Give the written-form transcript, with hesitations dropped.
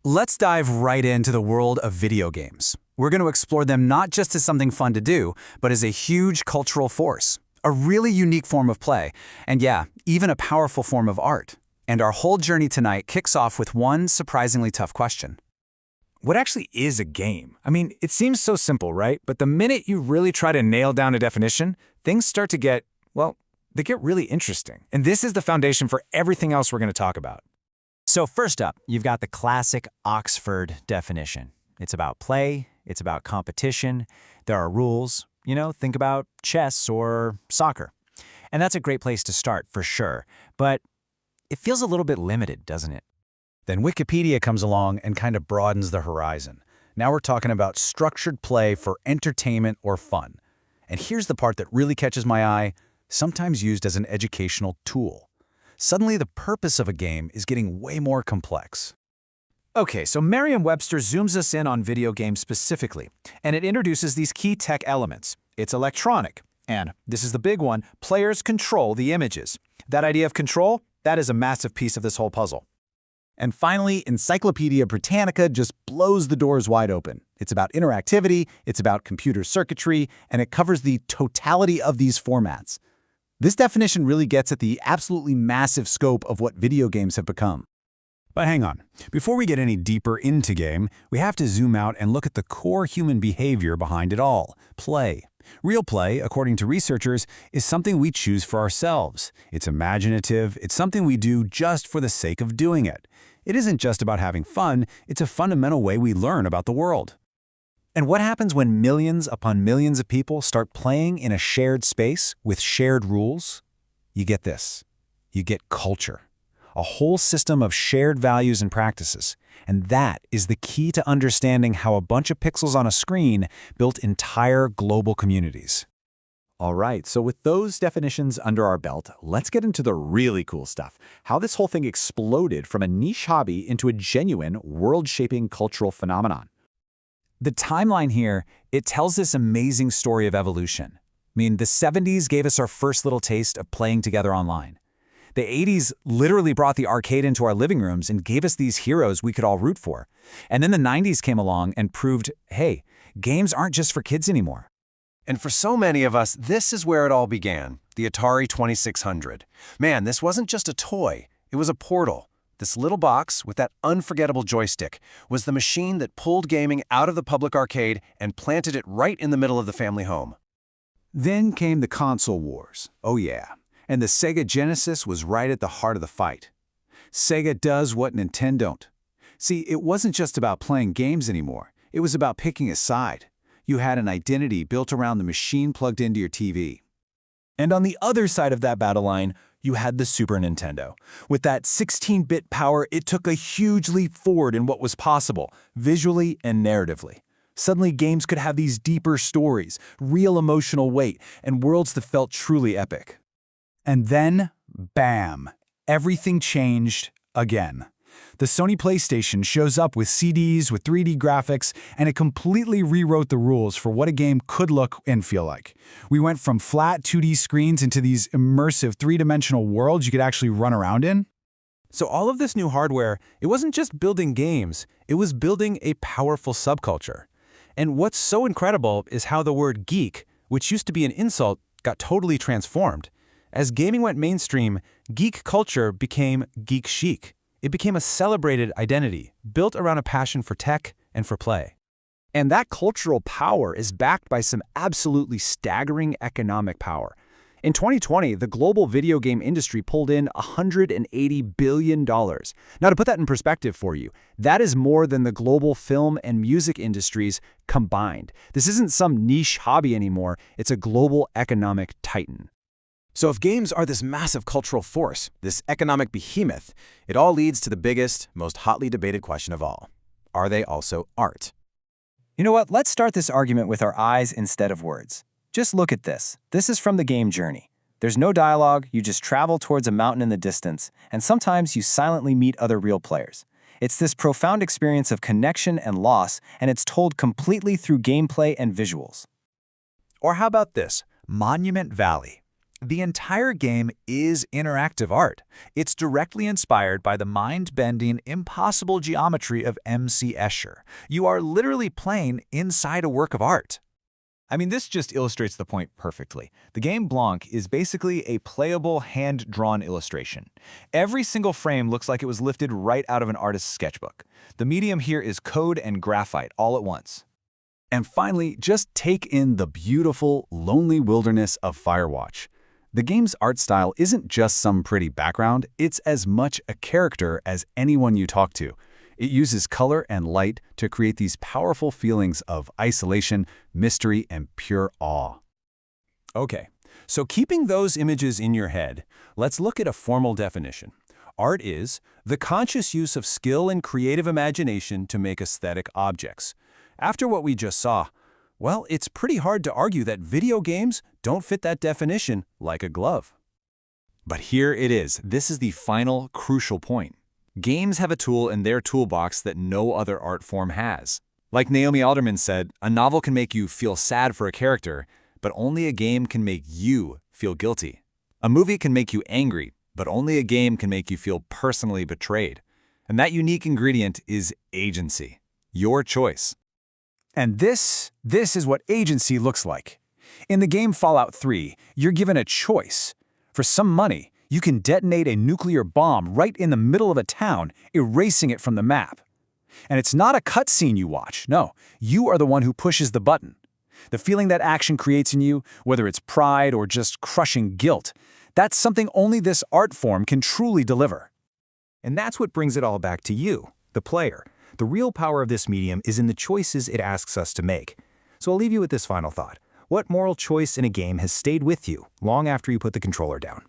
Let's dive right into the world of video games. We're going to explore them not just as something fun to do, but as a huge cultural force, a really unique form of play, and yeah, even a powerful form of art. And our whole journey tonight kicks off with one surprisingly tough question. What actually is a game? I mean, it seems so simple, right? But the minute you really try to nail down a definition, things start to get, well, they get really interesting. And this is the foundation for everything else we're going to talk about. So first up, you've got the classic Oxford definition. It's about play, it's about competition, there are rules, think about chess or soccer. And that's a great place to start for sure, but it feels a little bit limited, doesn't it? Then Wikipedia comes along and kind of broadens the horizon. Now we're talking about structured play for entertainment or fun. And here's the part that really catches my eye, sometimes used as an educational tool. Suddenly, the purpose of a game is getting way more complex. Okay, so Merriam-Webster zooms us in on video games specifically, and it introduces these key tech elements. It's electronic, and this is the big one, players control the images. That idea of control, that is a massive piece of this whole puzzle. And finally, Encyclopedia Britannica just blows the doors wide open. It's about interactivity, it's about computer circuitry, and it covers the totality of these formats. This definition really gets at the absolutely massive scope of what video games have become. But hang on. Before we get any deeper into game, we have to zoom out and look at the core human behavior behind it all, play. Real play, according to researchers, is something we choose for ourselves. It's imaginative, it's something we do just for the sake of doing it. It isn't just about having fun, it's a fundamental way we learn about the world. And what happens when millions upon millions of people start playing in a shared space with shared rules? You get this. You get culture. A whole system of shared values and practices. And that is the key to understanding how a bunch of pixels on a screen built entire global communities. All right, so with those definitions under our belt, let's get into the really cool stuff. How this whole thing exploded from a niche hobby into a genuine, world-shaping cultural phenomenon. The timeline here, it tells this amazing story of evolution. I mean, the 70s gave us our first little taste of playing together online. The 80s literally brought the arcade into our living rooms and gave us these heroes we could all root for. And then the 90s came along and proved, hey, games aren't just for kids anymore. And for so many of us, this is where it all began, the Atari 2600. Man, this wasn't just a toy, it was a portal. This little box with that unforgettable joystick was the machine that pulled gaming out of the public arcade and planted it right in the middle of the family home. Then came the console wars. Oh yeah. And the Sega Genesis was right at the heart of the fight. Sega does what Nintendo don't. See, it wasn't just about playing games anymore. It was about picking a side. You had an identity built around the machine plugged into your TV. And on the other side of that battle line, you had the Super Nintendo. With that 16-bit power, it took a huge leap forward in what was possible, visually and narratively. Suddenly, games could have these deeper stories, real emotional weight, and worlds that felt truly epic. And then, bam, everything changed again. The Sony PlayStation shows up with CDs, with 3D graphics, and it completely rewrote the rules for what a game could look and feel like. We went from flat 2D screens into these immersive three-dimensional worlds you could actually run around in. So all of this new hardware, it wasn't just building games, it was building a powerful subculture. And what's so incredible is how the word geek, which used to be an insult, got totally transformed. As gaming went mainstream, geek culture became geek chic. It became a celebrated identity, built around a passion for tech and for play. And that cultural power is backed by some absolutely staggering economic power. In 2020, the global video game industry pulled in $180 billion. Now, to put that in perspective for you, that is more than the global film and music industries combined. This isn't some niche hobby anymore, it's a global economic titan. So if games are this massive cultural force, this economic behemoth, it all leads to the biggest, most hotly debated question of all. Are they also art? You know what? Let's start this argument with our eyes instead of words. Just look at this. This is from the game Journey. There's no dialogue, you just travel towards a mountain in the distance, and sometimes you silently meet other real players. It's this profound experience of connection and loss, and it's told completely through gameplay and visuals. Or how about this? Monument Valley. The entire game is interactive art. It's directly inspired by the mind-bending, impossible geometry of M.C. Escher. You are literally playing inside a work of art. I mean, this just illustrates the point perfectly. The game Blanc is basically a playable, hand-drawn illustration. Every single frame looks like it was lifted right out of an artist's sketchbook. The medium here is code and graphite all at once. And finally, just take in the beautiful, lonely wilderness of Firewatch. The game's art style isn't just some pretty background, it's as much a character as anyone you talk to. It uses color and light to create these powerful feelings of isolation, mystery, and pure awe. Okay, so keeping those images in your head, let's look at a formal definition. Art is the conscious use of skill and creative imagination to make aesthetic objects. After what we just saw, well, it's pretty hard to argue that video games don't fit that definition like a glove. But here it is. This is the final, crucial point. Games have a tool in their toolbox that no other art form has. Like Naomi Alderman said, a novel can make you feel sad for a character, but only a game can make you feel guilty. A movie can make you angry, but only a game can make you feel personally betrayed. And that unique ingredient is agency. Your choice. And this is what agency looks like. In the game Fallout 3, you're given a choice. For some money, you can detonate a nuclear bomb right in the middle of a town, erasing it from the map. And it's not a cutscene you watch. No, you are the one who pushes the button. The feeling that action creates in you, whether it's pride or just crushing guilt, that's something only this art form can truly deliver. And that's what brings it all back to you, the player. The real power of this medium is in the choices it asks us to make. So I'll leave you with this final thought. What moral choice in a game has stayed with you long after you put the controller down?